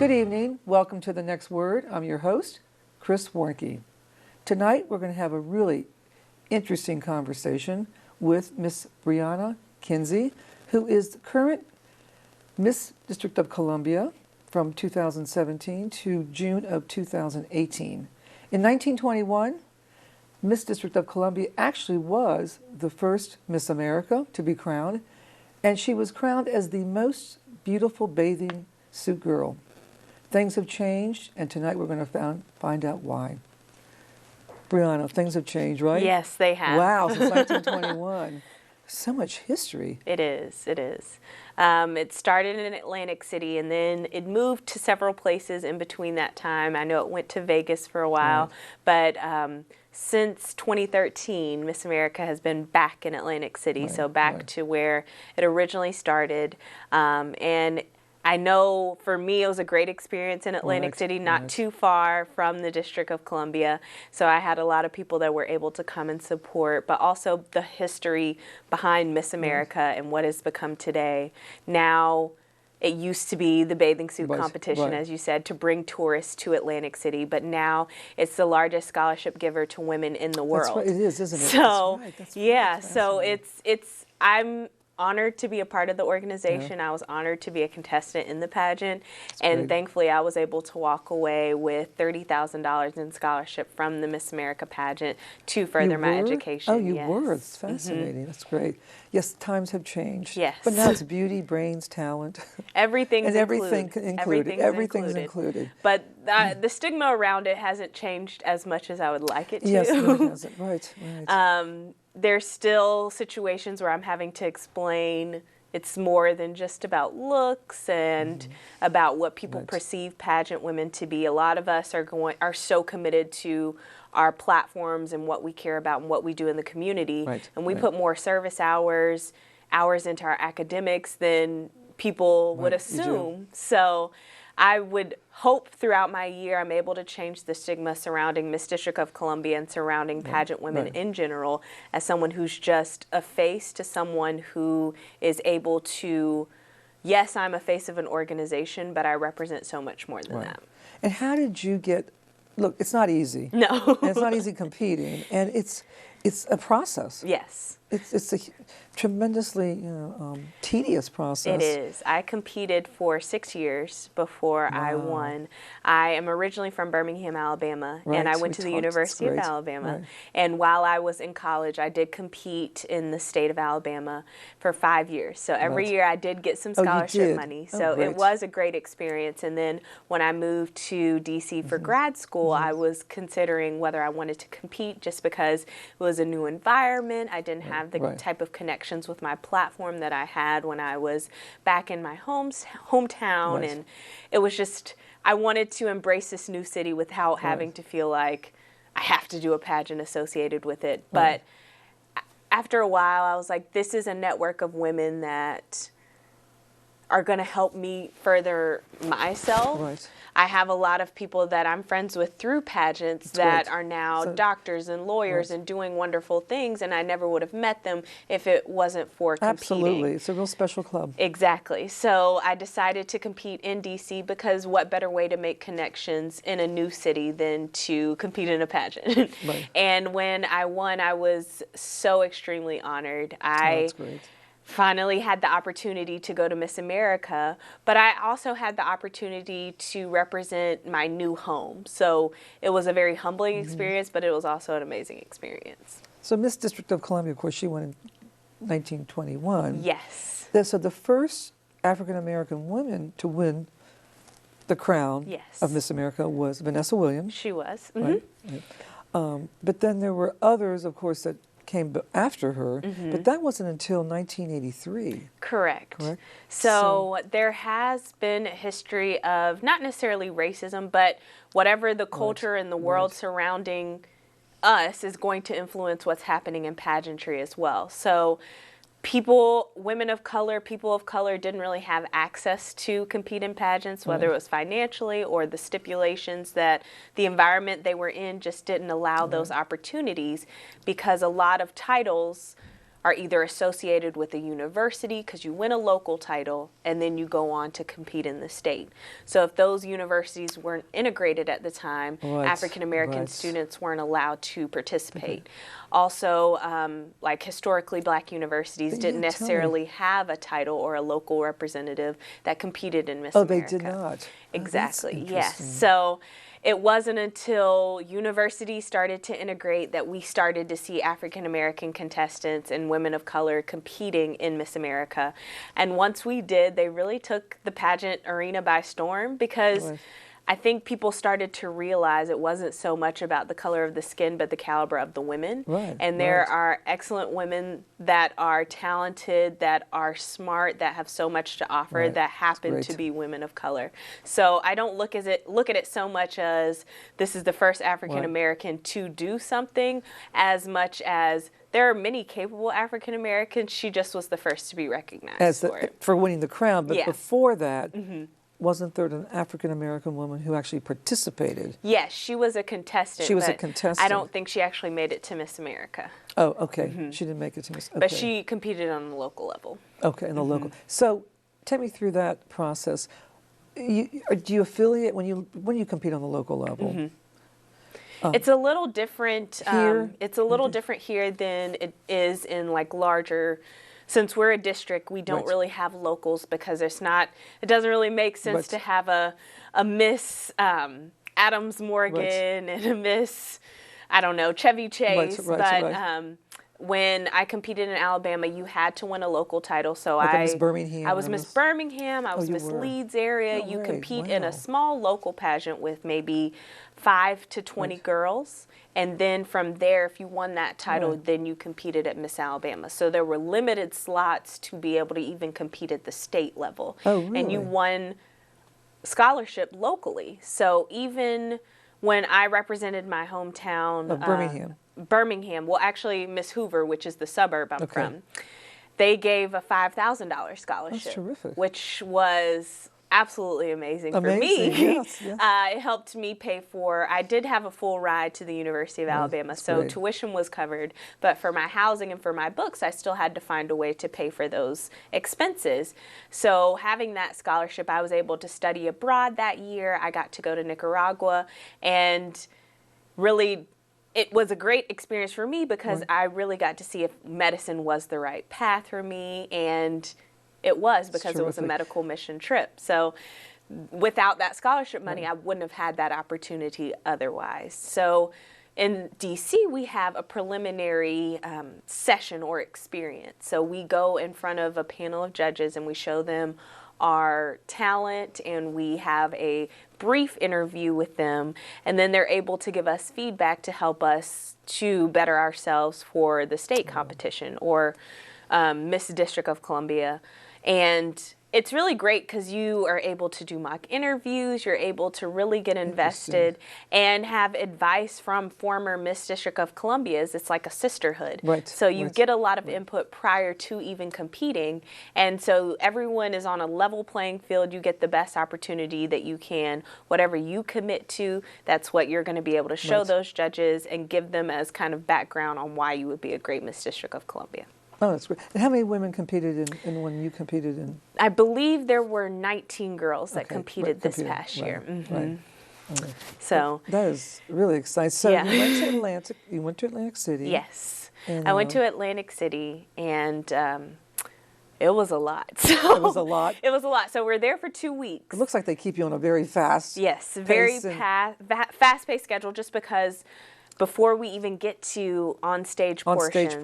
Good evening. Welcome to The Next Word. I'm your host, Chris Warnke. Tonight we're going to have a really interesting conversation with Miss Briana Kinsey, who is the current Miss District of Columbia from 2017 to June of 2018. In 1921, Miss District of Columbia actually was the first Miss America to be crowned, and she was crowned as the most beautiful bathing suit girl. Things have changed, and tonight we're going to find out why. Briana, things have changed, right? Yes, they have. Wow, since 1921. So much history. It is, it is. It started in Atlantic City, and then it moved to several places in between that time. I know it went to Vegas for a while, but since 2013, Miss America has been back in Atlantic City, so back to where it originally started. And I know for me it was a great experience in Atlantic City, not too far from the District of Columbia. So I had a lot of people that were able to come and support, but also the history behind Miss America and what has become today. Now, it used to be the bathing suit competition, as you said, to bring tourists to Atlantic City, but now it's the largest scholarship giver to women in the world. That's right. It is, isn't it? So, That's yeah, so I'm honored to be a part of the organization. I was honored to be a contestant in the pageant, and thankfully I was able to walk away with $30,000 in scholarship from the Miss America pageant to further my education. Oh, you were. It's fascinating. That's great. Yes, times have changed. Yes. But now it's beauty, brains, talent. Everything's included. Everything's included. But the stigma around it hasn't changed as much as I would like it to. Yes, no, it hasn't. Right. There's still situations where I'm having to explain it's more than just about looks and about what people perceive pageant women to be. A lot of us are so committed to our platforms and what we care about and what we do in the community. And we put more service hours into our academics than people would assume. So I would hope throughout my year I'm able to change the stigma surrounding Miss District of Columbia and surrounding pageant women in general, as someone who's just a face to someone who is able to, yes, I'm a face of an organization, but I represent so much more than that. And how did you look, it's not easy. No. And it's not easy competing, and it's a process. Yes. It's a tremendously tedious process. It is. I competed for 6 years before I won. I am originally from Birmingham, Alabama, and I went to the University of Alabama. And while I was in college, I did compete in the state of Alabama for 5 years. So every year I did get some scholarship money. So it was a great experience. And then when I moved to D.C. for grad school, I was considering whether I wanted to compete just because it was a new environment. I didn't have the type of connections with my platform that I had when I was back in my hometown. And it was just, I wanted to embrace this new city without having to feel like I have to do a pageant associated with it. But after a while, I was like, this is a network of women that are going to help me further myself. I have a lot of people that I'm friends with through pageants that are now doctors and lawyers and doing wonderful things, and I never would have met them if it wasn't for competing. Absolutely. It's a real special club. Exactly. So I decided to compete in D.C. because what better way to make connections in a new city than to compete in a pageant? And when I won, I was so extremely honored. That's great. Finally had the opportunity to go to Miss America, but I also had the opportunity to represent my new home. So it was a very humbling experience, but it was also an amazing experience. So Miss District of Columbia, of course, she won in 1921. Yes. So the first African-American woman to win the crown of Miss America was Vanessa Williams. She was. But then there were others, of course, that came after her, but that wasn't until 1983. Correct. So there has been a history of not necessarily racism, but whatever the culture in the world surrounding us is going to influence what's happening in pageantry as well. So women of color, people of color didn't really have access to compete in pageants, whether it was financially or the stipulations that the environment they were in just didn't allow those opportunities, because a lot of titles are either associated with a university because you win a local title and then you go on to compete in the state. So if those universities weren't integrated at the time, African American students weren't allowed to participate. Also, like historically black universities didn't necessarily have a title or a local representative that competed in Miss America. Oh, they did not. Exactly, yes. So it wasn't until universities started to integrate that we started to see African American contestants and women of color competing in Miss America. And once we did, they really took the pageant arena by storm, because I think people started to realize it wasn't so much about the color of the skin, but the caliber of the women. And there are excellent women that are talented, that are smart, that have so much to offer, that happen to be women of color. So I don't look at it so much as this is the first African American to do something, as much as there are many capable African Americans. She just was the first to be recognized for winning the crown. But before that, wasn't there an African-American woman who actually participated? Yes, she was a contestant. She was a contestant. I don't think she actually made it to Miss America. Oh, okay. She didn't make it to Miss America. But she competed on the local level. Okay, in the local. So take me through that process. Do you affiliate when you compete on the local level? It's a little different here. It's a little different here than it is in like larger. Since we're a district, we don't really have locals, because it doesn't really make sense to have a Miss Adams Morgan and a Miss, I don't know, Chevy Chase. When I competed in Alabama, you had to win a local title. So like Miss Birmingham. I was Miss Birmingham. I was Miss Leeds area. You compete in a small local pageant with maybe 5 to 20 girls. And then from there, if you won that title, then you competed at Miss Alabama. So there were limited slots to be able to even compete at the state level. Oh, really? And you won scholarship locally. So even when I represented my hometown of Birmingham, well, actually Miss Hoover, which is the suburb I'm from, they gave a $5,000 scholarship. That's terrific. Which was absolutely amazing for me. Yes, yes. It helped me pay for, I did have a full ride to the University of Alabama, so tuition was covered, but for my housing and for my books, I still had to find a way to pay for those expenses. So having that scholarship, I was able to study abroad that year. I got to go to Nicaragua, and really it was a great experience for me, because I really got to see if medicine was the right path for me, and it was, because it was a medical mission trip. So without that scholarship money, I wouldn't have had that opportunity otherwise. So in DC, we have a preliminary session or experience. So we go in front of a panel of judges and we show them our talent, and we have a brief interview with them, and then they're able to give us feedback to help us to better ourselves for the state competition or Miss District of Columbia. And it's really great because you are able to do mock interviews, you're able to really get invested and have advice from former Miss District of Columbia's. It's like a sisterhood. So you get a lot of input prior to even competing. And so everyone is on a level playing field. You get the best opportunity that you can. Whatever you commit to, that's what you're going to be able to show those judges and give them as kind of background on why you would be a great Miss District of Columbia. Oh, that's great. And how many women competed in when you competed in? I believe there were 19 girls that competed this past year. So that is really exciting. So you went to Atlantic City. Yes, and, I went to Atlantic City, and it was a lot. So it was a lot. It was a lot. So we're there for 2 weeks. It looks like they keep you on a very fast. Yes, very fast-paced schedule, just because before we even get to on-stage portion,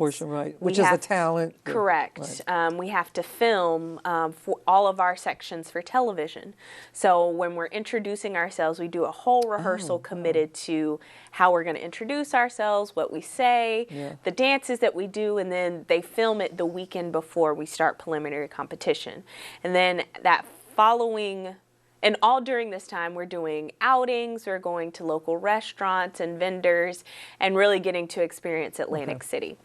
which is the talent. Correct. We have to film for all of our sections for television. So when we're introducing ourselves, we do a whole rehearsal committed to how we're going to introduce ourselves, what we say, the dances that we do, and then they film it the weekend before we start preliminary competition. And then that following and all during this time, we're doing outings, we're going to local restaurants and vendors, and really getting to experience Atlantic City.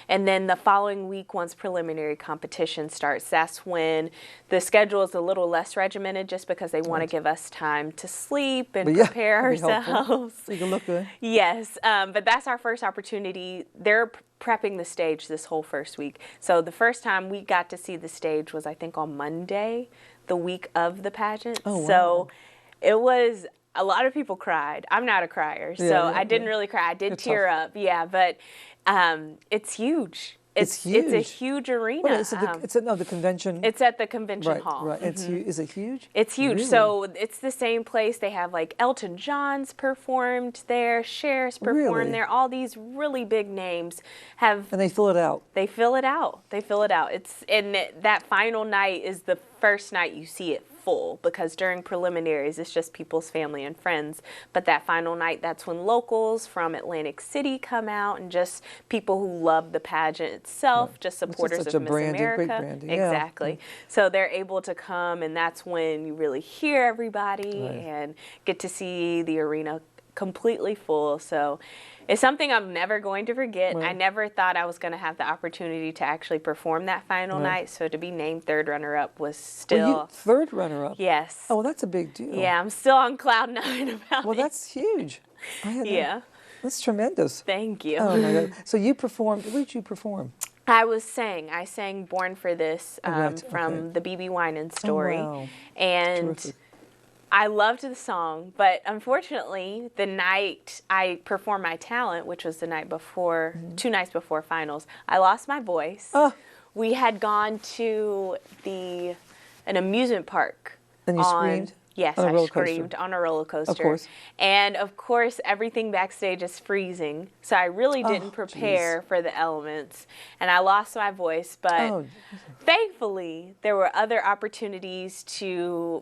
And then the following week, once preliminary competition starts, that's when the schedule is a little less regimented, just because they want to give us time to sleep and prepare ourselves. So you can look good. Yes, but that's our first opportunity. They're prepping the stage this whole first week. So the first time we got to see the stage was, I think, on Monday, the week of the pageant. Oh, wow. So it was, a lot of people cried. I'm not a crier, so I didn't really cry. I did tear up, but it's huge. It's huge. It's a huge arena. What, it's at the convention? It's at the convention hall. Right. Is it huge? It's huge. Really? So it's the same place. They have like Elton John's performed there, Cher's performed there. All these really big names have. And they fill it out. They fill it out. They fill it out. And that final night is the first night you see it full, because during preliminaries it's just people's family and friends, but that final night, that's when locals from Atlantic City come out, and just people who love the pageant itself, just supporters of Miss America. Great branding. Exactly. So they're able to come, and that's when you really hear everybody and get to see the arena completely full. So it's something I'm never going to forget. I never thought I was going to have the opportunity to actually perform that final night. So to be named third runner-up was still... third runner-up? Yes. Oh, well, that's a big deal. Yeah, I'm still on cloud 9 about it. Well, that's huge. That's tremendous. Thank you. Oh, my God. So you performed... Where did you perform? I sang Born for This from the B.B. Winan story. Oh, wow. And... Terrific. I loved the song, but unfortunately, the night I performed my talent, which was the night before, 2 nights before finals, I lost my voice. We had gone to an amusement park. And you screamed? Yes, I screamed on a roller coaster. Of course. And of course, everything backstage is freezing. So I really didn't prepare for the elements. And I lost my voice. But thankfully, there were other opportunities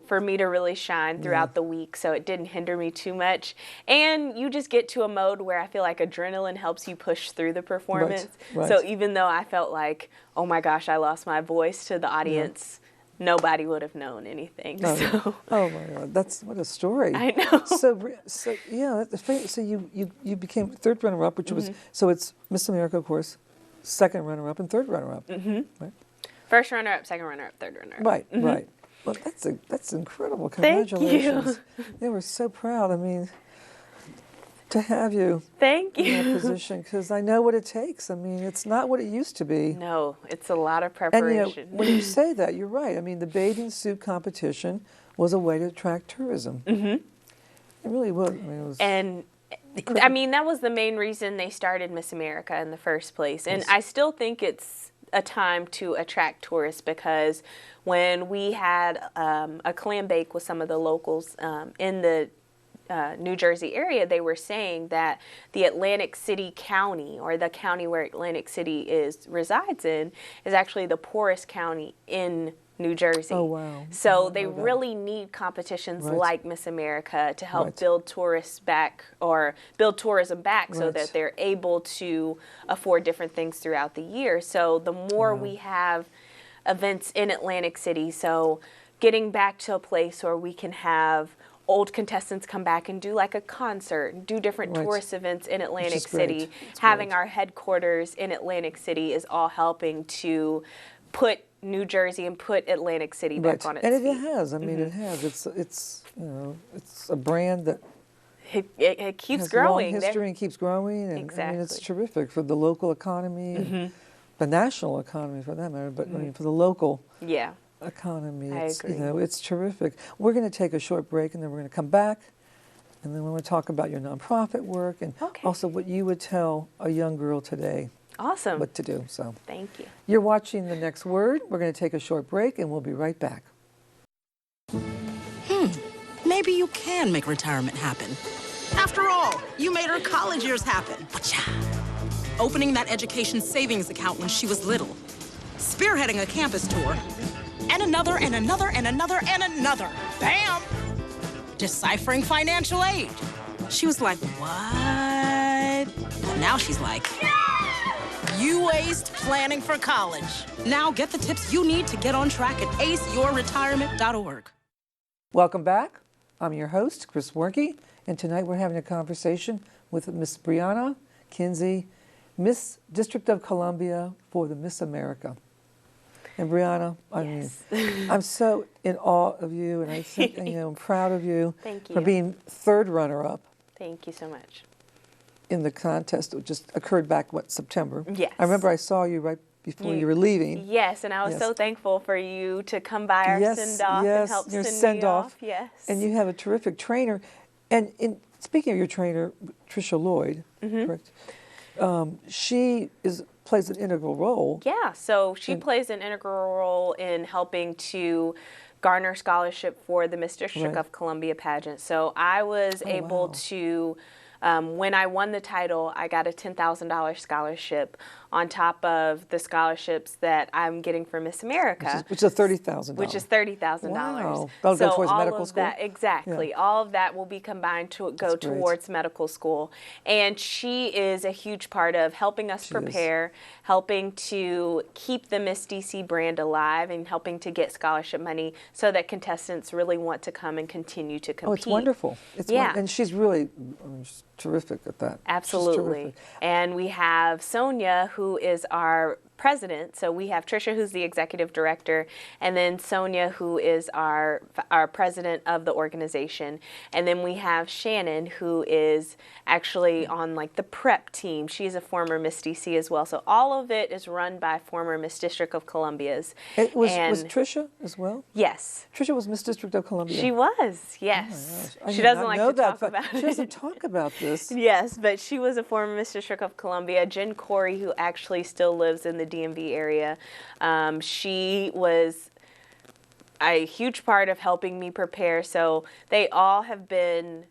for me to really shine throughout the week. So it didn't hinder me too much. And you just get to a mode where I feel like adrenaline helps you push through the performance. Right. So even though I felt like, oh my gosh, I lost my voice to the audience, nobody would have known anything. So. Oh my God, what a story! I know. So you became third runner-up, which was it's Miss America, of course, second runner-up and third runner-up. Right? First runner-up, second runner-up, third runner-up. Right, right. Well, that's incredible. Congratulations! Thank you. They were so proud. I mean, to have you in that position, because I know what it takes. I mean, it's not what it used to be. No, it's a lot of preparation. And when you say that, you're right. I mean, the bathing suit competition was a way to attract tourism. It really was. I mean, it was that was the main reason they started Miss America in the first place. And I still think it's a time to attract tourists, because when we had a clam bake with some of the locals in the New Jersey area, they were saying that the Atlantic City County, or the county where Atlantic City resides in, is actually the poorest county in New Jersey. Oh, wow. So they really need competitions like Miss America to help build tourists back, or build tourism back, so that they're able to afford different things throughout the year. So the more we have events in Atlantic City, so getting back to a place where we can have old contestants come back and do like a concert, do different tourist events in Atlantic City. Having our headquarters in Atlantic City is all helping to put New Jersey and put Atlantic City back on its feet. And it has. I mean, it has. It's a brand that it keeps has growing. Long history and keeps growing. And I mean, it's terrific for the local economy, and the national economy for that matter. But I mean, for the local economy, it's terrific. We're going to take a short break, and then we're going to come back, and then we're going to talk about your nonprofit work, and also what you would tell a young girl today. Awesome. What to do. So thank you. You're watching The Next Word. We're going to take a short break, and we'll be right back. Maybe you can make retirement happen. After all, you made her college years happen. Opening that education savings account when she was little. Spearheading a campus tour. And another, and another, and another, and another. Bam! Deciphering financial aid. She was like, what? Well, now she's like, you aced planning for college. Now get the tips you need to get on track at aceyourretirement.org. Welcome back. I'm your host, Chris Warnke, and tonight we're having a conversation with Miss Briana Kinsey, Miss District of Columbia for the Miss America. And Briana, I mean, I'm so in awe of you, and I think, I'm proud of you. Thank you. For being third runner-up. Thank you so much. In the contest, it just occurred back, September? Yes. I remember I saw you right before you were leaving. Yes, and I was so thankful for you to come by our send-off and help send me off. Yes. And you have a terrific trainer. And speaking of your trainer, Tricia Lloyd, correct? She plays an integral role. Yeah, so she plays an integral role in helping to garner scholarship for the Miss District of Columbia pageant. So I was able to, when I won the title, I got a $10,000 scholarship on top of the scholarships that I'm getting for Miss America. Which is $30,000. Which is $30,000. Wow. That'll go towards medical school? Exactly. Yeah. All of that will be combined to go towards medical school. And she is a huge part of helping us prepare, helping to keep the Miss DC brand alive, and helping to get scholarship money so that contestants really want to come and continue to compete. Oh, it's wonderful. And she's really she's terrific at that. Absolutely. And we have Sonia, who is our president. So we have Tricia, who's the executive director, and then Sonia, who is our president of the organization. And then we have Shannon, who is actually on the prep team. She's a former Miss DC as well. So all of it is run by former Miss District of Columbia's. Was Tricia as well? Yes. Tricia was Miss District of Columbia. She was, yes. Oh she doesn't like to talk about it. She doesn't talk about this. Yes, but she was a former Miss District of Columbia. Jen Corey, who actually still lives in the DMV area. She was a huge part of helping me prepare. So they all have been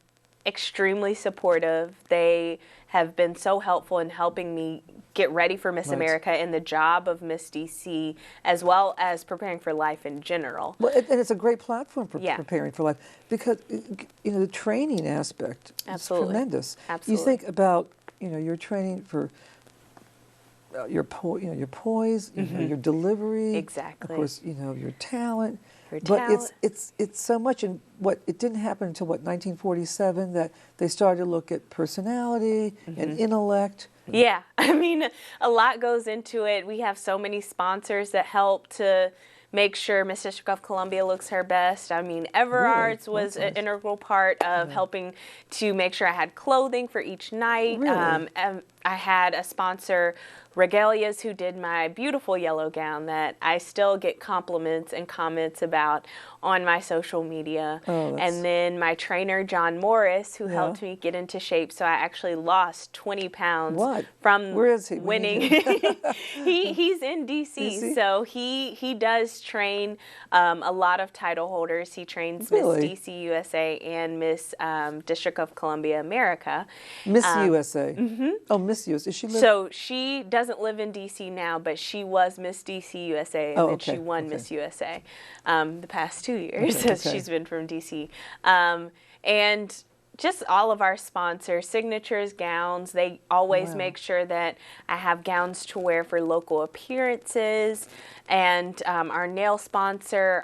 extremely supportive. They have been so helpful in helping me get ready for Miss America and the job of Miss DC, as well as preparing for life in general. Well, and it's a great platform for preparing for life, because the training aspect is tremendous. Absolutely. You think about your training for your poise, your delivery, exactly. Of course, your talent. But it's so much, and it didn't happen until 1947 that they started to look at personality and intellect. Yeah, I mean, a lot goes into it. We have so many sponsors that help to make sure Miss District of Columbia looks her best. I mean, Everards was an integral part of helping to make sure I had clothing for each night. Really? I had a sponsor, Regalias, who did my beautiful yellow gown that I still get compliments and comments about on my social media. And then my trainer, John Morris, who helped me get into shape. So I actually lost 20 pounds from Where is he? winning. He's in DC, so he does train a lot of title holders. He trains Miss DC USA and Miss District of Columbia America. Miss USA. Oh, Miss USA. Is she live? So she doesn't live in DC now, but she was Miss DC USA, and then she won Miss USA the past 2 years. She's been from DC. And just all of our sponsors, signatures, gowns, they always make sure that I have gowns to wear for local appearances. And our nail sponsor,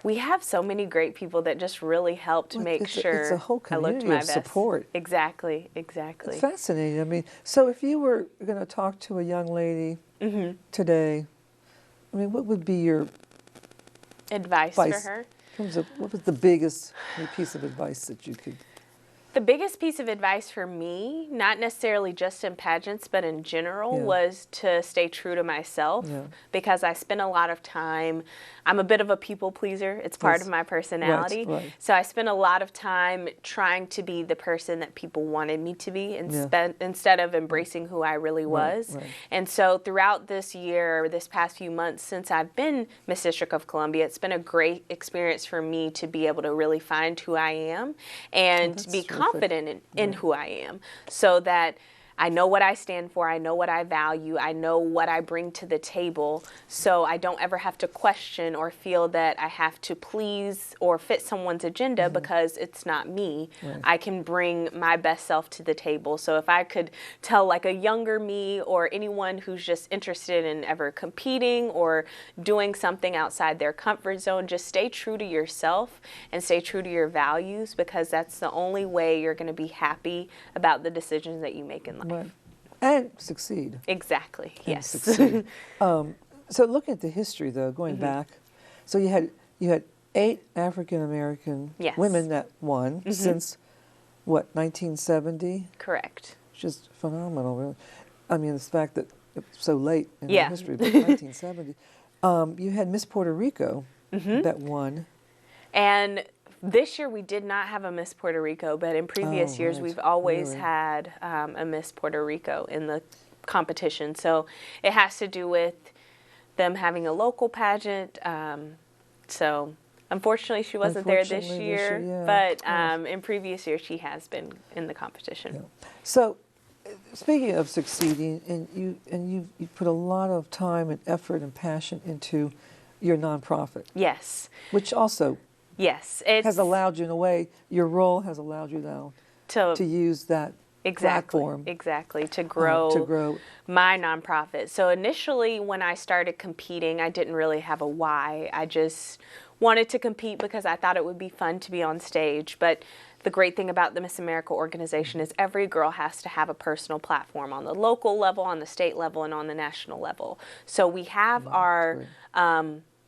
we have so many great people that just really help to make sure it's a whole I looked community my of best. support. Exactly. It's fascinating. I mean, so if you were going to talk to a young lady today, I mean, what would be your advice for her? In terms of, what was the biggest piece of advice that you could? The biggest piece of advice for me, not necessarily just in pageants, but in general, was to stay true to myself, because I spend a lot of time, I'm a bit of a people pleaser. It's part of my personality. So I spent a lot of time trying to be the person that people wanted me to be, instead of embracing who I really was. And so throughout this year, this past few months, since I've been Miss District of Columbia, it's been a great experience for me to be able to really find who I am and be confident in who I am, so that I know what I stand for, I know what I value, I know what I bring to the table, so I don't ever have to question or feel that I have to please or fit someone's agenda because it's not me. Right. I can bring my best self to the table. So if I could tell like a younger me or anyone who's just interested in ever competing or doing something outside their comfort zone, just stay true to yourself and stay true to your values, because that's the only way you're going to be happy about the decisions that you make in life. Right. And succeed. Exactly. And Yes. succeed. So looking at the history, though, going back, so you had 8 African American Yes. women that won since what, 1970? Correct. Just phenomenal, really. I mean, the fact that it's so late in Yeah. the history, but 1970. You had Miss Puerto Rico that won. And this year we did not have a Miss Puerto Rico, but in previous years right. we've always Really? had a Miss Puerto Rico in the competition. So it has to do with them having a local pageant. So unfortunately she wasn't there this Unfortunately, year, yeah, but of course. in previous years she has been in the competition. Yeah. So, speaking of succeeding, and you put a lot of time and effort and passion into your nonprofit, Yes. which also Yes. It's has allowed you, in a way, your role has allowed you now to use that platform Exactly, to grow my nonprofit. So initially when I started competing, I didn't really have a why. I just wanted to compete because I thought it would be fun to be on stage. But the great thing about the Miss America organization is every girl has to have a personal platform on the local level, on the state level, and on the national level. So we have our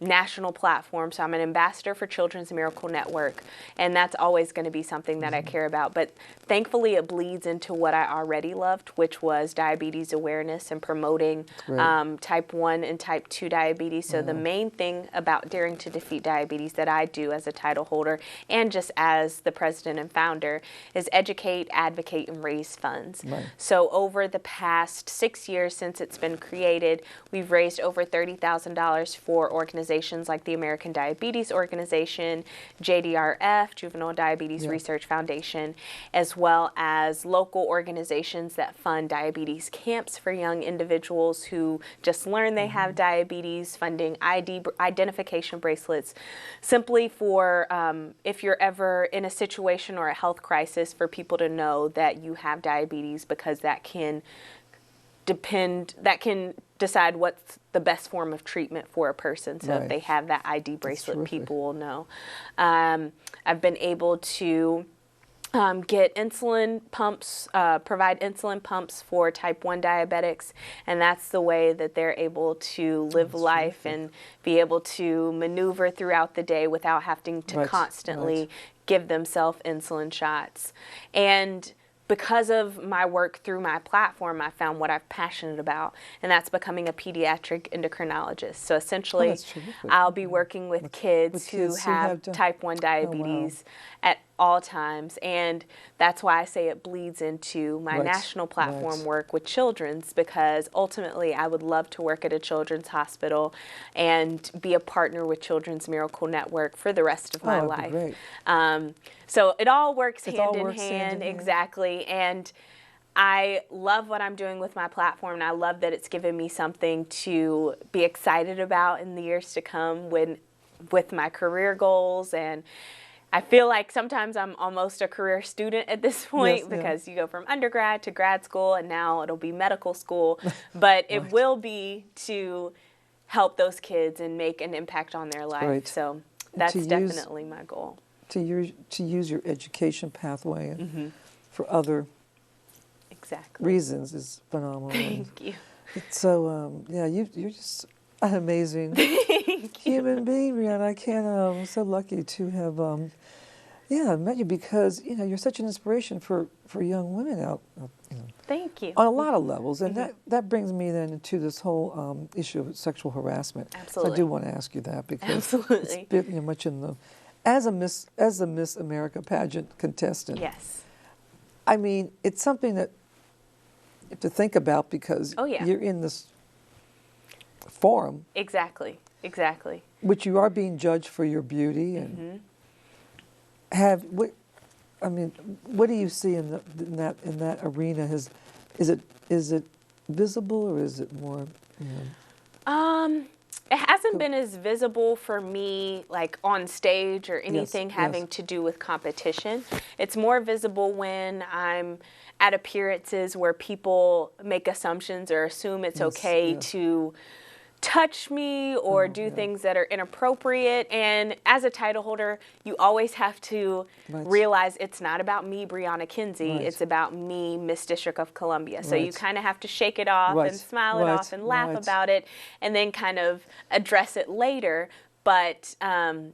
national platform. So I'm an ambassador for Children's Miracle Network, and that's always going to be something that I care about. But thankfully it bleeds into what I already loved, which was diabetes awareness and promoting type 1 and type 2 diabetes. So the main thing about Daring to Defeat Diabetes that I do as a title holder and just as the president and founder is educate, advocate, and raise funds. Right. So over the past 6 years since it's been created, we've raised over $30,000 for organizations like the American Diabetes Organization, JDRF, Juvenile Diabetes Research Foundation, as well as local organizations that fund diabetes camps for young individuals who just learn they have diabetes, funding identification bracelets, simply for if you're ever in a situation or a health crisis, for people to know that you have diabetes, because that can decide what's the best form of treatment for a person. So if they have that ID bracelet, people will know. I've been able to get insulin pumps, provide insulin pumps for type 1 diabetics, and that's the way that they're able to live life and be able to maneuver throughout the day without having to constantly give themselves insulin shots. And because of my work through my platform, I found what I'm passionate about, and that's becoming a pediatric endocrinologist. So essentially, I'll be working with kids who have type 1 diabetes at all times, and that's why I say it bleeds into my national platform work with children's, because ultimately I would love to work at a children's hospital and be a partner with Children's Miracle Network for the rest of my life. Great. So it all works hand in hand, exactly. And I love what I'm doing with my platform, and I love that it's given me something to be excited about in the years to come with my career goals. And I feel like sometimes I'm almost a career student at this point, because you go from undergrad to grad school, and now it'll be medical school. But it will be to help those kids and make an impact on their life. So that's definitely my goal. To use your education pathway for other reasons is phenomenal. Thank you. So you're just an amazing human being, Briana. I can't. I'm so lucky to have met you, because you're such an inspiration for young women out. Thank you. On a lot of levels, and that brings me then into this whole issue of sexual harassment. Absolutely. So I do want to ask you that, because it's been much in the as a Miss America pageant contestant. Yes. I mean, it's something that you have to think about, because you're in this forum. Exactly. Exactly. Which you are being judged for your beauty, and I mean, what do you see in that arena? Is it visible, or is it more? You know? It hasn't been as visible for me, like on stage or anything having to do with competition. It's more visible when I'm at appearances where people make assumptions or assume it's okay to touch me or do things that are inappropriate. And as a title holder, you always have to realize it's not about me, Briana Kinsey. It's about me, Miss District of Columbia. So you kind of have to shake it off and smile it off and laugh about it, and then kind of address it later. But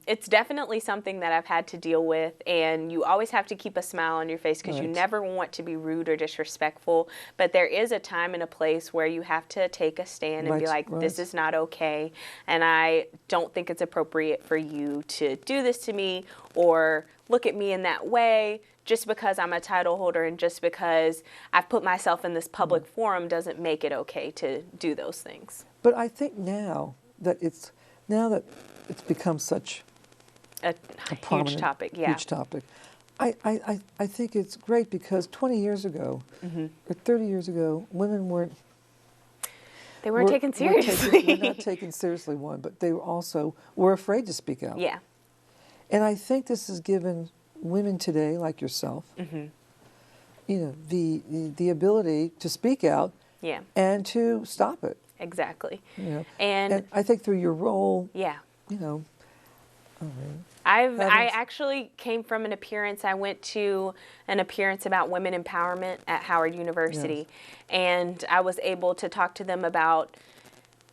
it's definitely something that I've had to deal with, and you always have to keep a smile on your face because you never want to be rude or disrespectful. But there is a time and a place where you have to take a stand and be like, this is not okay, and I don't think it's appropriate for you to do this to me or look at me in that way. Just because I'm a title holder and just because I've put myself in this public forum doesn't make it okay to do those things. But I think now that it's become such a huge topic, huge topic. I think it's great because 20 years ago or 30 years ago, women weren't taken seriously. We're not taken seriously, one, but they were afraid to speak out. Yeah. And I think this has given women today, like yourself, you know, the ability to speak out and to stop it. Exactly. You know? And I think through your role, you know, I actually came from an appearance. I went to an appearance about women empowerment at Howard University, and I was able to talk to them about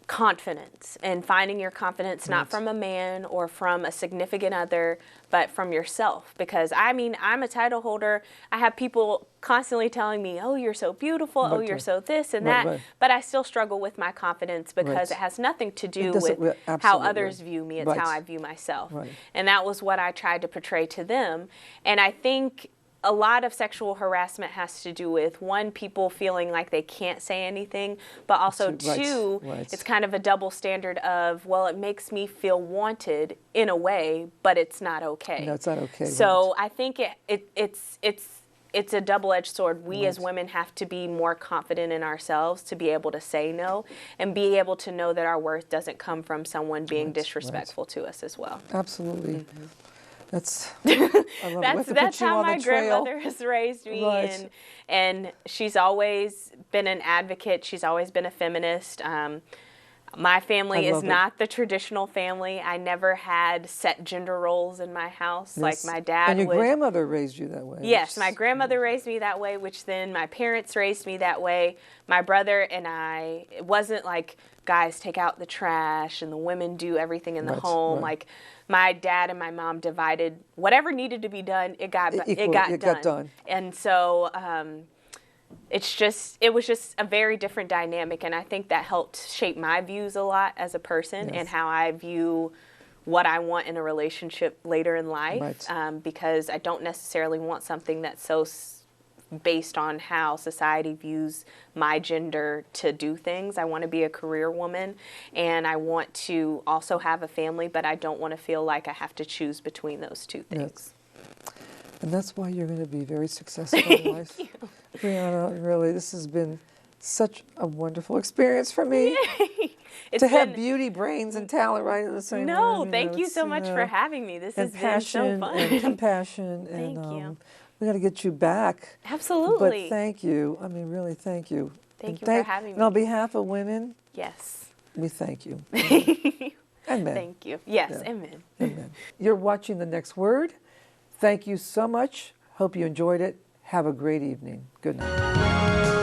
confidence and finding your confidence not from a man or from a significant other, but from yourself. Because I mean, I'm a title holder. I have people constantly telling me, oh, you're so beautiful, oh, you're so this and that, but I still struggle with my confidence because it has nothing to do with how others view me. It's how I view myself. And that was what I tried to portray to them. And I think a lot of sexual harassment has to do with, one, people feeling like they can't say anything, but also two, it's kind of a double standard of, well, it makes me feel wanted in a way, but it's not okay. No, it's not okay. So I think it's a double-edged sword. We as women have to be more confident in ourselves to be able to say no and be able to know that our worth doesn't come from someone being disrespectful to us as well. Absolutely. That's that's how my grandmother has raised me, and she's always been an advocate. She's always been a feminist. My family is not the traditional family. I never had set gender roles in my house like my dad would. And your grandmother raised you that way. Yes, my grandmother raised me that way, which then my parents raised me that way. My brother and I, it wasn't like guys take out the trash and the women do everything in the home. Like my dad and my mom divided whatever needed to be done. It got done. And so it was just a very different dynamic, and I think that helped shape my views a lot as a person and how I view what I want in a relationship later in life, because I don't necessarily want something that's so based on how society views my gender to do things. I want to be a career woman, and I want to also have a family, but I don't want to feel like I have to choose between those two things. And that's why you're going to be very successful in life. Briana, really, this has been such a wonderful experience for me. To have beauty, brains, and talent right in the same room. Thank you so much for having me. This has been so fun. And compassion. Thank you. We got to get you back. Absolutely. But thank you. I mean, really, thank you. Thank you for having me. And on behalf of women, we thank you. And men. Thank you. Yes, and men. Amen. You're watching The Next Word. Thank you so much. Hope you enjoyed it. Have a great evening. Good night.